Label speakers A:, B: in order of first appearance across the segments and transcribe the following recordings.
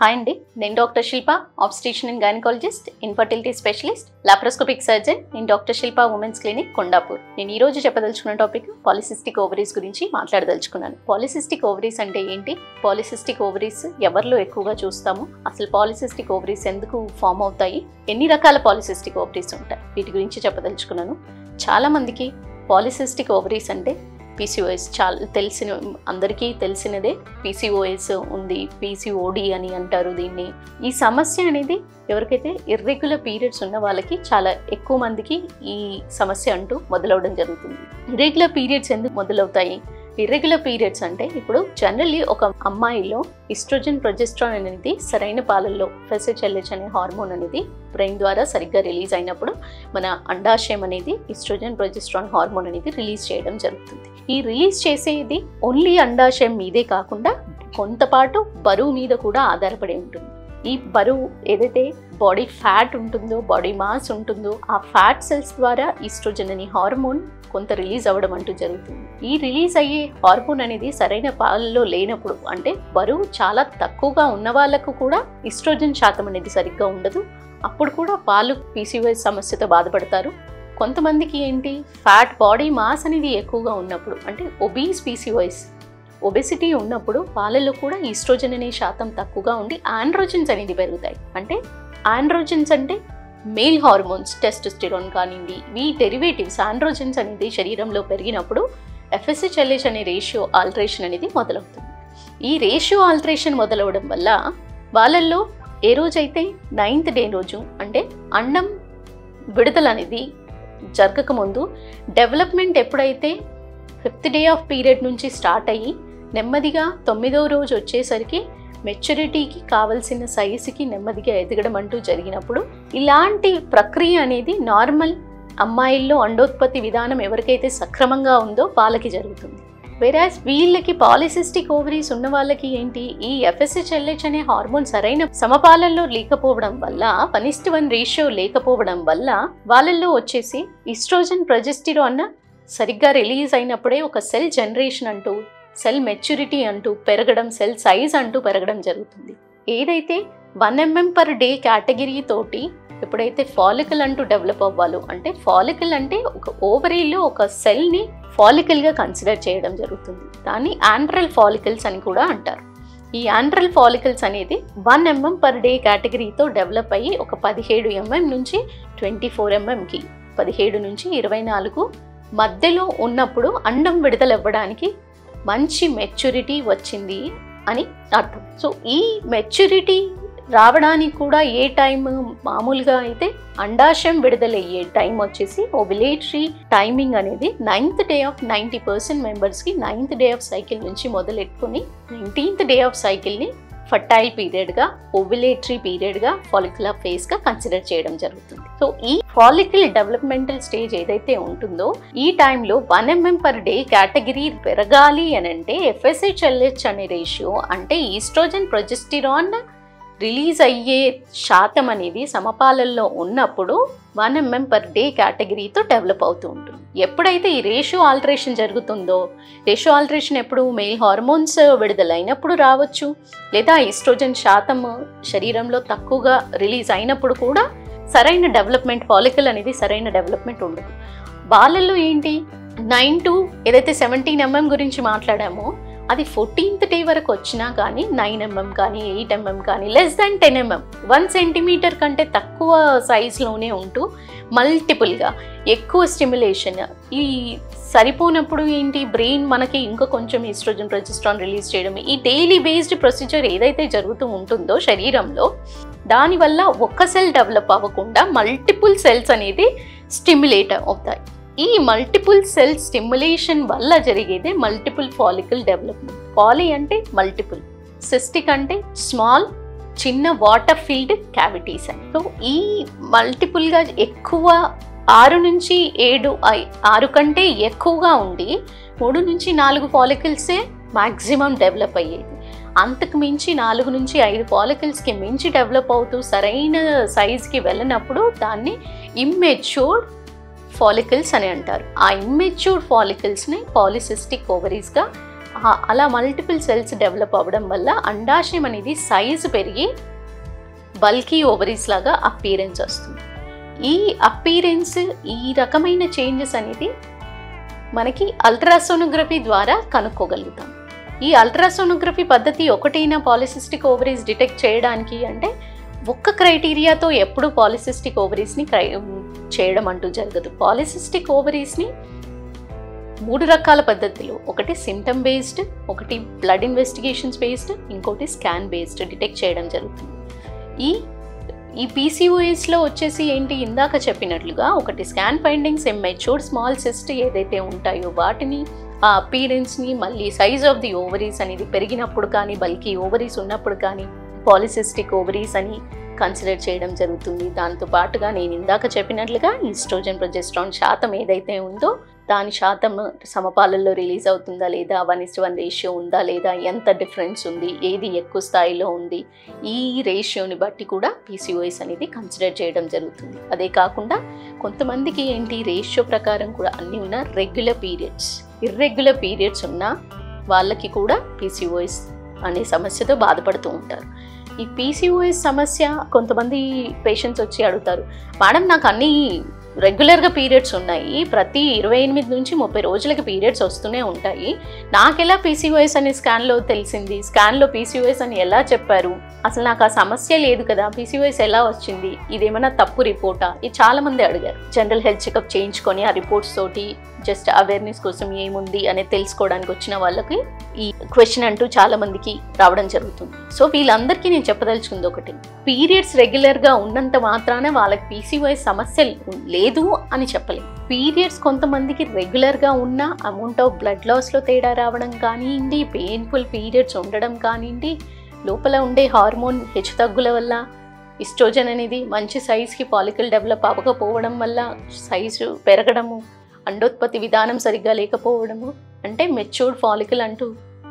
A: Hi అండి, నేను doctor Shilpa, obstetrician and gynaecologist, infertility specialist, laparoscopic surgeon in doctor Shilpa women's clinic, Kondapur. నేను ఈ రోజు చెప్పదలుచుకున్న టాపిక్ పాలిసిస్టిక్ ఓవరీస్ గురించి మాట్లాడదలుచుకున్నాను. పాలిసిస్టిక్ ఓవరీస్ అంటే ఏంటి? పాలిసిస్టిక్ ఓవరీస్ ఎవరిలో ఎక్కువగా చూస్తాము? అసలు పాలిసిస్టిక్ ఓవరీస్ ఎందుకు ఫామ్ అవుతాయి? ఎన్ని రకాల పాలిసిస్టిక్ ఓవరీస్ ఉంటాయి? వీటి గురించి చెప్పదలుచుకున్నాను. చాలా మందికి పాలిసిస్టిక్ ఓవరీస్ అంటే పీసీఓఎస్ అందరికీ తెలిసినదే. పీసీఓఎస్ ఉంది, పీసీఓడి అని అంటారు దీన్ని. ఈ సమస్య అనేది ఎవరికైతే ఇర్రెగ్యులర్ పీరియడ్స్ ఉన్న వాళ్ళకి చాలా ఎక్కువ మందికి ఈ సమస్య అంటూ మొదలవడం జరుగుతుంది. ఇర్రెగ్యులర్ పీరియడ్స్ ఎందుకు మొదలవుతాయి? ఇర్రెగ్యులర్ పీరియడ్స్ అంటే ఇప్పుడు జనరల్లీ ఒక అమ్మాయిలో ఈస్ట్రోజన్ ప్రొజెస్ట్రాన్ అనేది సరైన పాలల్లో FSH అనే హార్మోన్ అనేది బ్రెయిన్ ద్వారా సరిగ్గా రిలీజ్ అయినప్పుడు మన అండాశయం అనేది ఈస్ట్రోజన్ ప్రొజెస్ట్రాన్ హార్మోన్ అనేది రిలీజ్ చేయడం జరుగుతుంది. ఈ రిలీజ్ చేసేది ఓన్లీ అండాశయం మీదే కాకుండా కొంతపాటు బరువు మీద కూడా ఆధారపడి ఉంటుంది. ఈ బరువు ఏదైతే బాడీ ఫ్యాట్ ఉంటుందో, బాడీ మాస్ ఉంటుందో, ఆ ఫ్యాట్ సెల్స్ ద్వారా ఈస్ట్రోజన్ అనే హార్మోన్ కొంత రిలీజ్ అవ్వడం అంటూ జరుగుతుంది. ఈ రిలీజ్ అయ్యే హార్మోన్ అనేది సరైన పాలలో లేనప్పుడు, అంటే బరువు చాలా తక్కువగా ఉన్న వాళ్ళకు కూడా ఈస్ట్రోజన్ శాతం అనేది సరిగ్గా ఉండదు. అప్పుడు కూడా వాళ్ళు పీసీఓఎస్ సమస్యతో బాధపడతారు. కొంతమందికి ఏంటి, ఫ్యాట్ బాడీ మాస్ అనేది ఎక్కువగా ఉన్నప్పుడు, అంటే ఒబీస్ పీసీఓఎస్, ఒబెసిటీ ఉన్నప్పుడు వాళ్ళలో కూడా ఈస్ట్రోజన్ అనే శాతం తక్కువగా ఉండి ఆండ్రోజన్స్ అనేది పెరుగుతాయి. అంటే ఆండ్రోజన్స్ అంటే మేల్ హార్మోన్స్, టెస్టోస్టెరాన్ కానివ్వండి, ఈ డెరివేటివ్స్ ఆండ్రోజన్స్ అనేది శరీరంలో పెరిగినప్పుడు FSH అనే రేషియో ఆల్టరేషన్ అనేది మొదలవుతుంది. ఈ రేషియో ఆల్టరేషన్ మొదలవడం వల్ల వాళ్ళల్లో ఏ రోజైతే 9th డే రోజు, అంటే అండం విడుదల అనేది జరగకముందు, డెవలప్మెంట్ ఎప్పుడైతే 5th డే ఆఫ్ పీరియడ్ నుంచి స్టార్ట్ అయ్యి నెమ్మదిగా 9వ రోజు వచ్చేసరికి మెచ్యూరిటీకి కావలసిన సైజుకి నెమ్మదిగా ఎదగడం అంటూ జరిగినప్పుడు, ఇలాంటి ప్రక్రియ అనేది నార్మల్ అమ్మాయిల్లో అండోత్పత్తి విధానం ఎవరికైతే సక్రమంగా ఉందో వాళ్ళకి జరుగుతుంది. వెరాజ్ వీళ్ళకి పాలిసిస్టిక్ ఓవరీస్ ఉన్న వాళ్ళకి ఏంటి, ఈ FSH అనే హార్మోన్ సరైన సమపాలనలో లేకపోవడం వల్ల, 1:1 రేషియో లేకపోవడం వల్ల వాళ్ళల్లో వచ్చేసి ఈస్ట్రోజన్ ప్రొజెస్టెరాన్ సరిగ్గా రిలీజ్ అయినప్పుడే ఒక సెల్ జనరేషన్ అంటూ, సెల్ మెచ్యూరిటీ అంటూ పెరగడం, సెల్ సైజ్ అంటూ పెరగడం జరుగుతుంది. ఏదైతే 1 mm/day కేటగిరీ తోటి ఎప్పుడైతే ఫాలికల్ అంటూ డెవలప్ అవ్వాలో, అంటే ఫాలికల్ అంటే ఒక ఓవరీలో ఒక సెల్ని ఫాలికల్గా కన్సిడర్ చేయడం జరుగుతుంది. దాన్ని ఆండ్రల్ ఫాలికల్స్ అని కూడా అంటారు. ఈ ఆండ్రల్ ఫాలికల్స్ అనేది 1 mm/day కేటగిరీతో డెవలప్ అయ్యి ఒక 17 mm నుంచి 24 mmకి, 17 నుంచి 24 మధ్యలో ఉన్నప్పుడు అండం విడుదలవ్వడానికి మంచి మెచ్యూరిటీ వచ్చింది అని అర్థం. సో ఈ మెచ్యూరిటీ రావడానికి కూడా ఏ టైం, మామూలుగా అయితే అండాశయం విడుదలయ్యే టైం వచ్చేసి ఓవ్యులేటరీ టైమింగ్ అనేది 9th డే ఆఫ్ 90% మెంబర్స్కి 9th డే ఆఫ్ సైకిల్ నుంచి మొదలెట్టుకుని 19th డే ఆఫ్ సైకిల్ని ఫర్టైల్ పీరియడ్గా, ఓవ్యులేటరీ పీరియడ్గా, ఫాలిక్యులర్ ఫేజ్గా కన్సిడర్ చేయడం జరుగుతుంది. సో ఈ ఫాలికల్ డెవలప్మెంటల్ స్టేజ్ ఏదైతే ఉంటుందో, ఈ టైంలో 1 mm/day కేటగిరీ పెరగాలి అని అంటే FSH అనే రేషియో, అంటే ఈస్ట్రోజన్ ప్రొజెస్టెరాన్ రిలీజ్ అయ్యే శాతం అనేది సమపాలల్లో ఉన్నప్పుడు 1 mm/day కేటగిరీతో డెవలప్ అవుతూ ఉంటుంది. ఎప్పుడైతే ఈ రేషియో ఆల్టరేషన్ జరుగుతుందో, రేషియో ఆల్టరేషన్ ఎప్పుడు మేల్ హార్మోన్స్ విడుదలైనప్పుడు రావచ్చు, లేదా ఈస్ట్రోజన్ శాతం శరీరంలో తక్కువగా రిలీజ్ అయినప్పుడు కూడా సరైన డెవలప్మెంట్, ఫాలికల్ అనేది సరైన డెవలప్మెంట్ ఉండదు. వాళ్ళల్లో ఏంటి, 9 to ఏదైతే 17 mm గురించి మాట్లాడామో అది 14th డే వరకు వచ్చినా కానీ 9 mm కానీ 8 mm కానీ లెస్ దాన్ 10 mm, 1 centimeter కంటే తక్కువ సైజ్లోనే ఉంటూ మల్టిపుల్గా ఎక్కువ స్టిమ్యులేషన్, ఈ సరిపోనప్పుడు ఏంటి, బ్రెయిన్ మనకి ఇంకా కొంచెం ఈస్ట్రోజన్ ప్రొజెస్టెరాన్ రిలీజ్ చేయడం, ఈ డైలీ బేస్డ్ ప్రొసీజర్ ఏదైతే జరుగుతూ ఉంటుందో శరీరంలో, దానివల్ల ఒక్క సెల్ డెవలప్ అవ్వకుండా మల్టిపుల్ సెల్స్ అనేది స్టిమ్యులేట్ అవుతాయి. ఈ మల్టిపుల్ సెల్ స్టిమ్యులేషన్ వల్ల జరిగేదే మల్టిపుల్ ఫాలికల్ డెవలప్మెంట్. పాలి అంటే మల్టిపుల్, సిస్టిక్ అంటే స్మాల్, చిన్న వాటర్ ఫిల్డ్ క్యావిటీస్ అని. సో ఈ మల్టిపుల్గా ఎక్కువ 6 నుంచి 6 కంటే ఎక్కువగా ఉండి 3 నుంచి 4 ఫాలికల్సే మ్యాక్సిమం డెవలప్ అయ్యేది. అంతకు మించి 4 నుంచి 5 ఫాలికల్స్కి మించి డెవలప్ అవుతూ సరైన సైజ్కి వెళ్ళినప్పుడు దాన్ని ఇమ్మెచ్యూర్డ్ ఫాలికల్స్ అని అంటారు. ఆ ఇమ్మెచ్యూర్డ్ ఫాలికల్స్ని పాలిసిస్టిక్ ఓవరీస్గా అలా మల్టిపుల్ సెల్స్ డెవలప్ అవ్వడం వల్ల అండాశయం అనేది సైజు పెరిగి బల్కీ ఓవరీస్ లాగా అపీరెన్స్ వస్తుంది. ఈ అపీరెన్స్, ఈ రకమైన చేంజెస్ అనేది మనకి అల్ట్రాసోనోగ్రఫీ ద్వారా కనుక్కోగలుగుతాం. ఈ అల్ట్రాసోనోగ్రఫీ పద్ధతి ఒకటైనా పాలిసిస్టిక్ ఓవరీస్ డిటెక్ట్ చేయడానికి అంటే ఒక్క క్రైటీరియాతో ఎప్పుడు పాలిసిస్టిక్ ఓవరీస్ని చేయడం అంటూ జరగదు. పాలిసిస్టిక్ ఓవరీస్ని 3 రకాల పద్ధతులు, ఒకటి సిమ్టమ్ బేస్డ్, ఒకటి బ్లడ్ ఇన్వెస్టిగేషన్స్ బేస్డ్, ఇంకోటి స్కాన్ బేస్డ్ డిటెక్ట్ చేయడం జరుగుతుంది. ఈ పీసీఓఎస్లో వచ్చేసి ఏంటి, ఇందాక చెప్పినట్లుగా ఒకటి scan findings, matured small cyst ఏదైతే ఉంటాయో వాటిని, ఆ అపీరెన్స్ని, మళ్ళీ సైజ్ ఆఫ్ ది ఓవరీస్ అనేది పెరిగినప్పుడు కానీ, బల్కీ ఓవరీస్ ఉన్నప్పుడు కానీ పాలిసిస్టిక్ ఓవరీస్ అని కన్సిడర్ చేయడం జరుగుతుంది. దాంతో పాటుగా నేను ఇందాక చెప్పినట్లుగా ఈస్ట్రోజన్ ప్రొజెస్ట్రాన్ శాతం ఏదైతే ఉందో దాని శాతం సమపాలల్లో రిలీజ్ అవుతుందా లేదా, 1:1 రేషియో ఉందా లేదా, ఎంత డిఫరెన్స్ ఉంది, ఏది ఎక్కువ స్థాయిలో ఉంది, ఈ రేషియోని బట్టి కూడా పీసీఓఎస్ అనేది కన్సిడర్ చేయడం జరుగుతుంది. అదే కాకుండా కొంతమందికి ఏంటి, రేషియో ప్రకారం కూడా అన్నీ ఉన్న రెగ్యులర్ పీరియడ్స్, ఇర్రెగ్యులర్ పీరియడ్స్ ఉన్న వాళ్ళకి కూడా పీసీఓఎస్ అనే సమస్యతో బాధపడుతూ ఉంటారు. ఈ పీసీఓఎస్ సమస్య కొంతమంది పేషెంట్స్ వచ్చి అడుగుతారు, మేడం నాకు అన్నీ రెగ్యులర్గా పీరియడ్స్ ఉన్నాయి, ప్రతి 28 నుంచి 30 రోజులకి పీరియడ్స్ వస్తూనే ఉంటాయి, నాకెలా పీసీఓఎస్ అనే స్కాన్లో తెలిసింది, స్కాన్లో పీసీఓఎస్ అని ఎలా చెప్పారు, అసలు నాకు ఆ సమస్య లేదు కదా, పీసీఓఎస్ ఎలా వచ్చింది, ఇదేమైనా తప్పు రిపోర్టా, ఇది చాలామంది అడిగారు. జనరల్ హెల్త్ చెకప్ చేయించుకొని ఆ రిపోర్ట్స్ తోటి జస్ట్ అవేర్నెస్ కోసం ఏముంది అనేది తెలుసుకోవడానికి వచ్చిన వాళ్ళకి ఈ క్వశ్చన్ అంటూ చాలా మందికి రావడం జరుగుతుంది. సో వీళ్ళందరికీ నేను చెప్పదలుచుకుంది ఒకటి, పీరియడ్స్ రెగ్యులర్గా ఉన్నంత మాత్రాన వాళ్ళకి పీసీఓఎస్ సమస్య లేదు అని చెప్పలేము. పీరియడ్స్ కొంతమందికి రెగ్యులర్గా ఉన్న అమౌంట్ ఆఫ్ బ్లడ్ లాస్లో తేడా రావడం కానివ్వండి, పెయిన్ఫుల్ పీరియడ్స్ ఉండడం కానివ్వండి, లోపల ఉండే హార్మోన్ హెచ్చుతగ్గుల వల్ల ఈస్ట్రోజన్ అనేది మంచి సైజ్కి పాలికల్ డెవలప్ అవ్వకపోవడం వల్ల సైజు పెరగడము, అండోత్పత్తి విధానం సరిగ్గా లేకపోవడము, అంటే మెచ్యూర్డ్ ఫాలికల్ అంటూ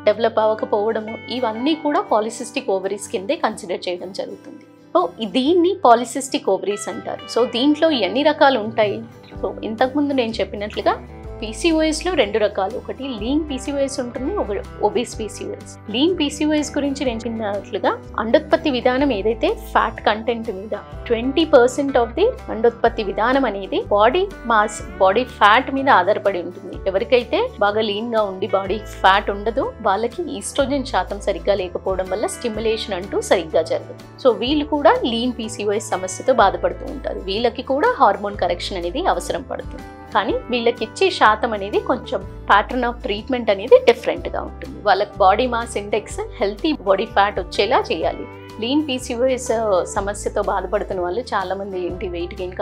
A: డెవలప్ అవ్వకపోవడము, ఇవన్నీ కూడా పాలిసిస్టిక్ ఓవరీస్ కిందే కన్సిడర్ చేయడం జరుగుతుంది. సో దీన్ని పాలిసిస్టిక్ ఓవరీస్ అంటారు. సో దీంట్లో ఎన్ని రకాలు ఉంటాయి? సో ఇంతకుముందు నేను చెప్పినట్లుగా పీసీఓఎస్లో 2 రకాలు, ఒకటి లీన్ పీసీఓఎస్ ఉంటుంది, ఒక ఒబీస్ పీసీఓఎస్. లీన్ పీసీఓఎస్ గురించి నేను చెప్పినట్లుగా అండోత్పత్తి విధానం ఏదైతే ఫ్యాట్ కంటెంట్ మీద 20% ఆఫ్ ది అండోత్పత్తి విధానం అనేది బాడీ మాస్, బాడీ ఫ్యాట్ మీద ఆధారపడి ఉంటుంది. ఎవరికైతే బాగా లీన్గా ఉండి బాడీ ఫ్యాట్ ఉండదో వాళ్ళకి ఈస్ట్రోజన్ శాతం సరిగ్గా లేకపోవడం వల్ల స్టిమ్యులేషన్ అంటూ సరిగ్గా జరగదు. సో వీళ్ళు కూడా లీన్ పీసీఓఎస్ సమస్యతో బాధపడుతూ ఉంటారు. వీళ్ళకి కూడా హార్మోన్ కరెక్షన్ అనేది అవసరం పడుతుంది. కానీ వీళ్ళకి ఇచ్చే శాతం అనేది కొంచెం ప్యాటర్న్ ఆఫ్ ట్రీట్మెంట్ అనేది డిఫరెంట్గా ఉంటుంది. వాళ్ళకి body mass index healthy body fat వచ్చేలా చేయాలి. లీన్ పీసీఓఎస్ సమస్యతో బాధపడుతున్న వాళ్ళు చాలామంది ఏంటి, వెయిట్ గెయిన్,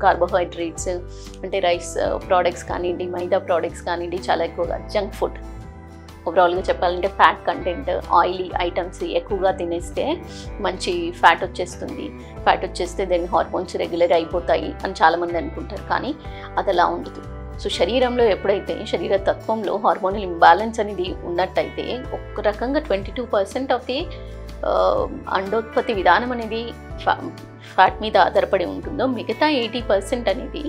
A: కార్బోహైడ్రేట్స్ అంటే రైస్ ప్రోడక్ట్స్ కానివ్వండి, మైదా ప్రోడక్ట్స్ కానివ్వండి, చాలా ఎక్కువగా జంక్ ఫుడ్, ఓవరాల్గా చెప్పాలంటే ఫ్యాట్ కంటెంట్, ఆయిలీ ఐటమ్స్ ఎక్కువగా తినేస్తే మంచి ఫ్యాట్ వచ్చేస్తుంది, ఫ్యాట్ వచ్చేస్తే దాని హార్మోన్స్ రెగ్యులర్ అయిపోతాయి అని చాలామంది అనుకుంటారు. కానీ అది అలా ఉండదు. సో శరీరంలో ఎప్పుడైతే శరీర తత్వంలో హార్మోనల్ ఇంబ్యాలెన్స్ అనేది ఉన్నట్టయితే ఒక రకంగా 22% ఆఫ్ ది అండోత్పత్తి విధానం అనేది ఫ్యాట్ మీద ఆధారపడి ఉంటుందో, మిగతా 80% అనేది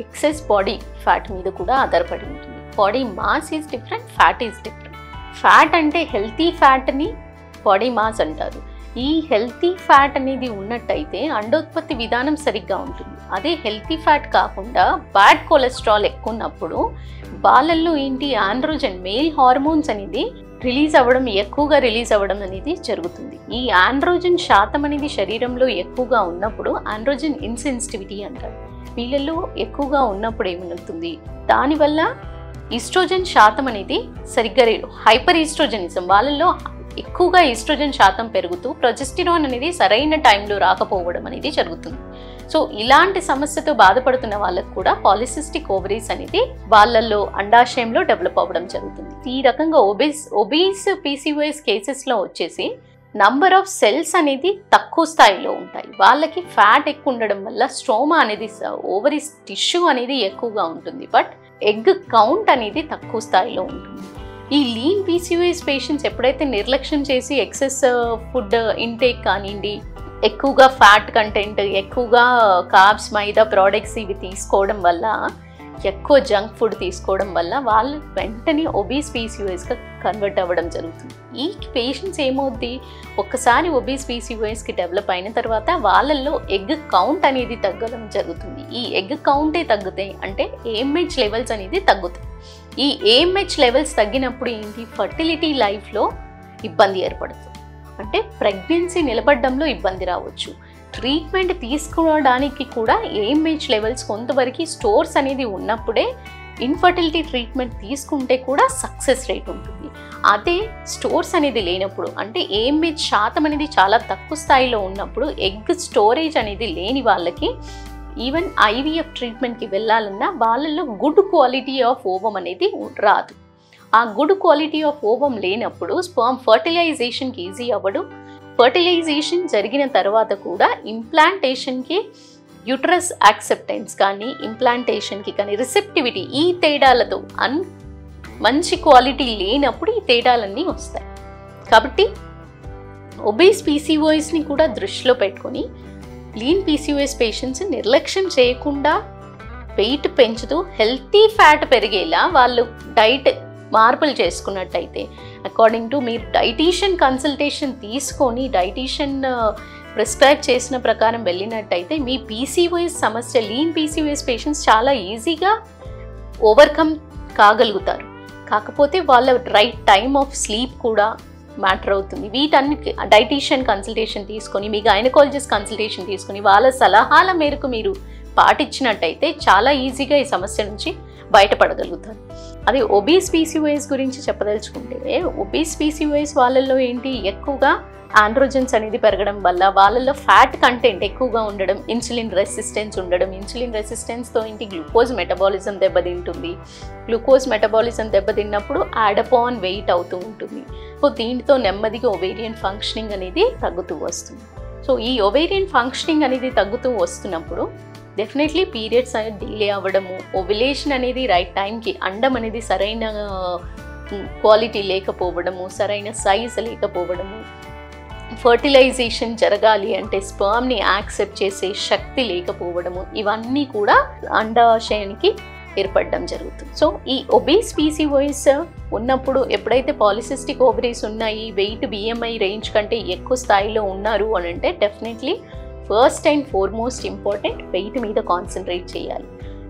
A: ఎక్సెస్ బాడీ ఫ్యాట్ మీద కూడా ఆధారపడి ఉంటుంది. Body mass is different, fat is different. Fat అంటే హెల్తీ ఫ్యాట్ని బాడీ మాస్ అంటారు. ఈ హెల్తీ ఫ్యాట్ అనేది ఉన్నట్టయితే అండోత్పత్తి విధానం సరిగ్గా ఉంటుంది. అదే హెల్తీ ఫ్యాట్ కాకుండా బ్యాడ్ కొలెస్ట్రాల్ ఎక్కువ ఉన్నప్పుడు వాళ్ళల్లో ఏంటి, ఆండ్రోజన్, మేల్ హార్మోన్స్ అనేది ఎక్కువగా రిలీజ్ అవ్వడం అనేది జరుగుతుంది. ఈ ఆండ్రోజన్ శాతం అనేది శరీరంలో ఎక్కువగా ఉన్నప్పుడు ఆండ్రోజన్ ఇన్సెన్సిటివిటీ అంటారు. వీళ్ళల్లో ఎక్కువగా ఉన్నప్పుడు ఏమవుతుంది, దానివల్ల ఈస్ట్రోజన్ శాతం అనేది సరిగ్గా హైపర్ ఈస్ట్రోజనిజం, వాళ్ళల్లో ఎక్కువగా ఈస్ట్రోజన్ శాతం పెరుగుతూ ప్రొజెస్టిరాన్ అనేది సరైన టైంలో రాకపోవడం అనేది జరుగుతుంది. సో ఇలాంటి సమస్యతో బాధపడుతున్న వాళ్ళకు కూడా పాలిసిస్టిక్ ఓవరీస్ అనేది వాళ్ళల్లో అండాశయంలో డెవలప్ అవ్వడం జరుగుతుంది. ఈ రకంగా ఒబీస్ పీసీఓఎస్ కేసెస్లో వచ్చేసి నంబర్ ఆఫ్ సెల్స్ అనేది తక్కువ స్థాయిలో ఉంటాయి. వాళ్ళకి ఫ్యాట్ ఎక్కువ ఉండడం వల్ల స్ట్రోమా అనేది, ఓవరీస్ టిష్యూ అనేది ఎక్కువగా ఉంటుంది, బట్ ఎగ్ కౌంట్ అనేది తక్కువ స్థాయిలో ఉంటుంది. ఈ లీన్ పీసీఓఎస్ పేషెంట్స్ ఎప్పుడైతే నిర్లక్ష్యం చేసి ఎక్సెస్ ఫుడ్ ఇంటేక్ కానివ్వండి, ఎక్కువగా ఫ్యాట్ కంటెంట్, ఎక్కువగా కార్బ్స్, మైదా ప్రోడక్ట్స్ ఇవి తీసుకోవడం వల్ల ఎక్కువ జంక్ ఫుడ్ తీసుకోవడం వల్ల వాళ్ళు వెంటనే ఒబీస్ పీసీఓఎస్గా కన్వర్ట్ అవ్వడం జరుగుతుంది. ఈ పేషెంట్స్ ఏమవుద్ది, ఒక్కసారి ఒబీస్ పీసీఓఎస్కి డెవలప్ అయిన తర్వాత వాళ్ళల్లో ఎగ్ కౌంట్ అనేది తగ్గడం జరుగుతుంది. ఈ ఎగ్ కౌంటే తగ్గుతాయి అంటే ఏఎంహెచ్ లెవెల్స్ అనేది తగ్గుతాయి. ఈ ఏఎంహెచ్ లెవెల్స్ తగ్గినప్పుడు ఏంటి, ఫర్టిలిటీ లైఫ్లో ఇబ్బంది ఏర్పడుతుంది. అంటే ప్రెగ్నెన్సీ నిలబడడంలో ఇబ్బంది రావచ్చు. ట్రీట్మెంట్ తీసుకోవడానికి కూడా ఏఎంహెచ్ లెవెల్స్ కొంతవరకు స్టోర్స్ అనేది ఉన్నప్పుడే ఇన్ఫర్టిలిటీ ట్రీట్మెంట్ తీసుకుంటే కూడా సక్సెస్ రేట్ ఉంటుంది. అదే స్టోర్స్ అనేది లేనప్పుడు, అంటే ఏఎంహెచ్ శాతం అనేది చాలా తక్కువ స్థాయిలో ఉన్నప్పుడు, ఎగ్ స్టోరేజ్ అనేది లేని వాళ్ళకి ఈవెన్ ఐవీఎఫ్ ట్రీట్మెంట్కి వెళ్ళాలన్నా వాళ్ళల్లో గుడ్ క్వాలిటీ ఆఫ్ ఓవం అనేది రాదు. ఆ గుడ్ క్వాలిటీ ఆఫ్ ఓవం లేనప్పుడు స్పర్మ్ ఫర్టిలైజేషన్కి ఈజీ అవ్వడు. ఫర్టిలైజేషన్ జరిగిన తర్వాత కూడా ఇంప్లాంటేషన్కి యూట్రస్ యాక్సెప్టెన్స్ కానీ ఇంప్లాంటేషన్కి కానీ రిసెప్టివిటీ ఈ తేడాలతో మంచి క్వాలిటీ లేనప్పుడు ఈ తేడాలన్నీ వస్తాయి. కాబట్టి ఒబేస్ పీసీఓఎస్ని కూడా దృష్టిలో పెట్టుకొని లీన్ పీసీఓఎస్ పేషెంట్స్ నిర్లక్ష్యం చేయకుండా వెయిట్ పెంచుతూ హెల్తీ ఫ్యాట్ పెరిగేలా వాళ్ళు డైట్ మార్పులు చేసుకున్నట్టయితే, అకార్డింగ్ టు మీరు డైటీషియన్ కన్సల్టేషన్ తీసుకొని డైటీషియన్ ప్రిస్క్రైబ్ చేసిన ప్రకారం వెళ్ళినట్టయితే మీ పీసీఓఎస్ సమస్య, లీన్ పీసీఓఎస్ పేషెంట్స్ చాలా ఈజీగా ఓవర్కమ్ కాగలుగుతారు. కాకపోతే వాళ్ళ రైట్ టైమ్ ఆఫ్ స్లీప్ కూడా మ్యాటర్ అవుతుంది. వీటన్నిటి డైటీషియన్ కన్సల్టేషన్ తీసుకొని, మీ గైనకాలజిస్ట్ కన్సల్టేషన్ తీసుకొని వాళ్ళ సలహాల మేరకు మీరు పాటించినట్టయితే చాలా ఈజీగా ఈ సమస్య నుంచి బయటపడగలుగుతారు. అదే ఒబీస్ పీసీఓఎస్ గురించి చెప్పదలుచుకుంటే, ఒబీస్ పీసీఓఎస్ వాళ్ళల్లో ఏంటి, ఎక్కువగా ఆండ్రోజన్స్ అనేది పెరగడం వల్ల వాళ్ళల్లో ఫ్యాట్ కంటెంట్ ఎక్కువగా ఉండడం, ఇన్సులిన్ రెసిస్టెన్స్ ఉండడం, ఇన్సులిన్ రెసిస్టెన్స్తో ఏంటి గ్లూకోజ్ మెటబాలిజం దెబ్బతింటుంది. గ్లూకోజ్ మెటబాలిజం దెబ్బతిన్నప్పుడు యాడపాన్ వెయిట్ అవుతూ ఉంటుంది. సో దీంతో నెమ్మదిగా ఒవేరియన్ ఫంక్షనింగ్ అనేది తగ్గుతూ వస్తుంది. సో ఈ ఒవేరియన్ ఫంక్షనింగ్ అనేది తగ్గుతూ వస్తున్నప్పుడు డెఫినెట్లీ పీరియడ్స్ అనేది డిలే అవ్వడము, ఓవ్యులేషన్ అనేది రైట్ టైంకి, అండం అనేది సరైన క్వాలిటీ లేకపోవడము, సరైన సైజ్ లేకపోవడము, ఫర్టిలైజేషన్ జరగాలి అంటే స్పర్మ్ని యాక్సెప్ట్ చేసే శక్తి లేకపోవడము, ఇవన్నీ కూడా అండాశయానికి ఏర్పడడం జరుగుతుంది. సో ఈ ఒబేస్ పీసీఓఎస్ ఉన్నప్పుడు ఎప్పుడైతే పాలిసిస్టిక్ ఓవరీస్ ఉన్నాయి, వెయిట్ బిఎంఐ రేంజ్ కంటే ఎక్కువ స్థాయిలో ఉన్నారు అని అంటే definitely first and foremost important wait మీద కాన్సన్ట్రేట్ చేయాలి.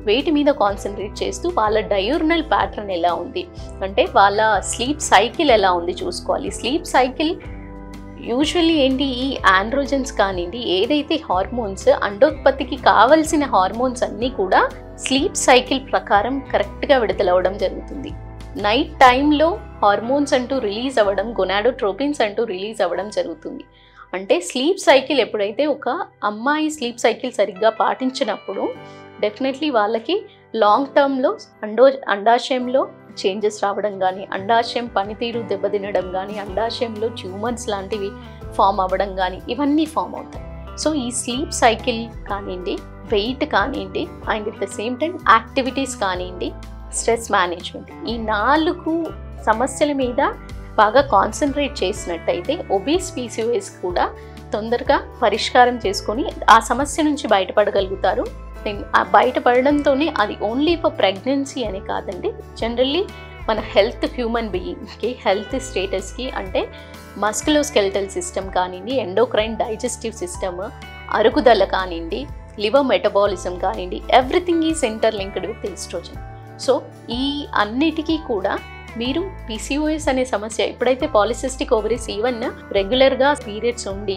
A: వెయిట్ మీద కాన్సన్ట్రేట్ చేస్తూ వాళ్ళ డయూర్నల్ ప్యాటర్న్ ఎలా ఉంది అంటే వాళ్ళ స్లీప్ సైకిల్ ఎలా ఉంది చూసుకోవాలి. స్లీప్ సైకిల్ యూజువల్లీ ఏంటి, ఈ ఆండ్రోజన్స్ కానివ్వండి, ఏదైతే హార్మోన్స్ అండోత్పత్తికి కావలసిన హార్మోన్స్ అన్నీ కూడా స్లీప్ సైకిల్ ప్రకారం కరెక్ట్గా విడుదలవ్వడం జరుగుతుంది. నైట్ టైంలో హార్మోన్స్ అంటూ రిలీజ్ అవ్వడం, గొనాడోట్రోపిన్స్ అంటూ రిలీజ్ అవ్వడం జరుగుతుంది. అంటే స్లీప్ సైకిల్ ఎప్పుడైతే ఒక అమ్మాయి స్లీప్ సైకిల్ సరిగ్గా పాటించినప్పుడు డెఫినెట్లీ వాళ్ళకి లాంగ్ టర్మ్లో అండాశయంలో చేంజెస్ రావడం కానీ, అండాశయం పనితీరు దెబ్బతినడం కానీ, అండాశయంలో ట్యూమర్స్ లాంటివి ఫామ్ అవ్వడం కానీ ఇవన్నీ ఫామ్ అవుతాయి. సో ఈ స్లీప్ సైకిల్ కానివ్వండి, వెయిట్ కానివ్వండి, and at the same time activities కానివ్వండి, స్ట్రెస్ మేనేజ్మెంట్, ఈ 4 సమస్యల మీద బాగా కాన్సన్ట్రేట్ చేసినట్టయితే ఒబేస్ పీసీఓఎస్ కూడా తొందరగా పరిష్కారం చేసుకొని ఆ సమస్య నుంచి బయటపడగలుగుతారు. బయటపడడంతోనే అది ఓన్లీ ఫర్ ప్రెగ్నెన్సీ అని కాదండి, జనరల్లీ మన హెల్త్, హ్యూమన్ బీయింగ్కి హెల్త్ స్టేటస్కి, అంటే మస్కులోస్కెలిటల్ సిస్టమ్ కానివ్వండి, ఎండోక్రైన్ డైజెస్టివ్ సిస్టమ్, అరుగుదల కానివ్వండి, లివర్ మెటబాలిజం కానివ్వండి, everything is interlinked with estrogen. So ఈ అన్నిటికీ కూడా మీరు పీసీఓఎస్ అనే సమస్య ఎప్పుడైతే పాలిసిస్టిక్ ఓవరీస్ ఈవెన్ రెగ్యులర్గా పీరియడ్స్ ఉండి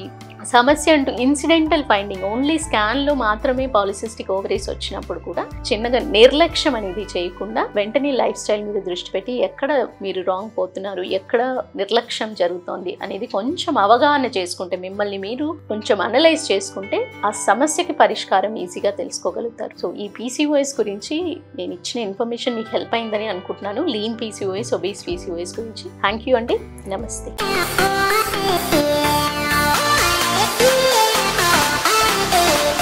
A: సమస్య అంటూ ఇన్సిడెంటల్ ఫైండింగ్ ఓన్లీ స్కాన్లో మాత్రమే పాలిసిస్టిక్ ఓవరీస్ వచ్చినప్పుడు కూడా చిన్నగా నిర్లక్ష్యం అనేది చేయకుండా వెంటనే లైఫ్ స్టైల్ మీద దృష్టి పెట్టి ఎక్కడ మీరు రాంగ్ పోతున్నారు, ఎక్కడ నిర్లక్ష్యం జరుగుతోంది అనేది కొంచెం అవగాహన చేసుకుంటే, మిమ్మల్ని మీరు కొంచెం అనలైజ్ చేసుకుంటే ఆ సమస్యకి పరిష్కారం ఈజీగా తెలుసుకోగలుగుతారు. సో ఈ పీసీఓఎస్ గురించి నేను ఇచ్చిన ఇన్ఫర్మేషన్ మీకు హెల్ప్ అయిందని అనుకుంటున్నాను. లీన్ పీసీఓఎస్, ఒబేస్ పీసీఓఎస్ గురించి. థ్యాంక్ యూ అండి. నమస్తే.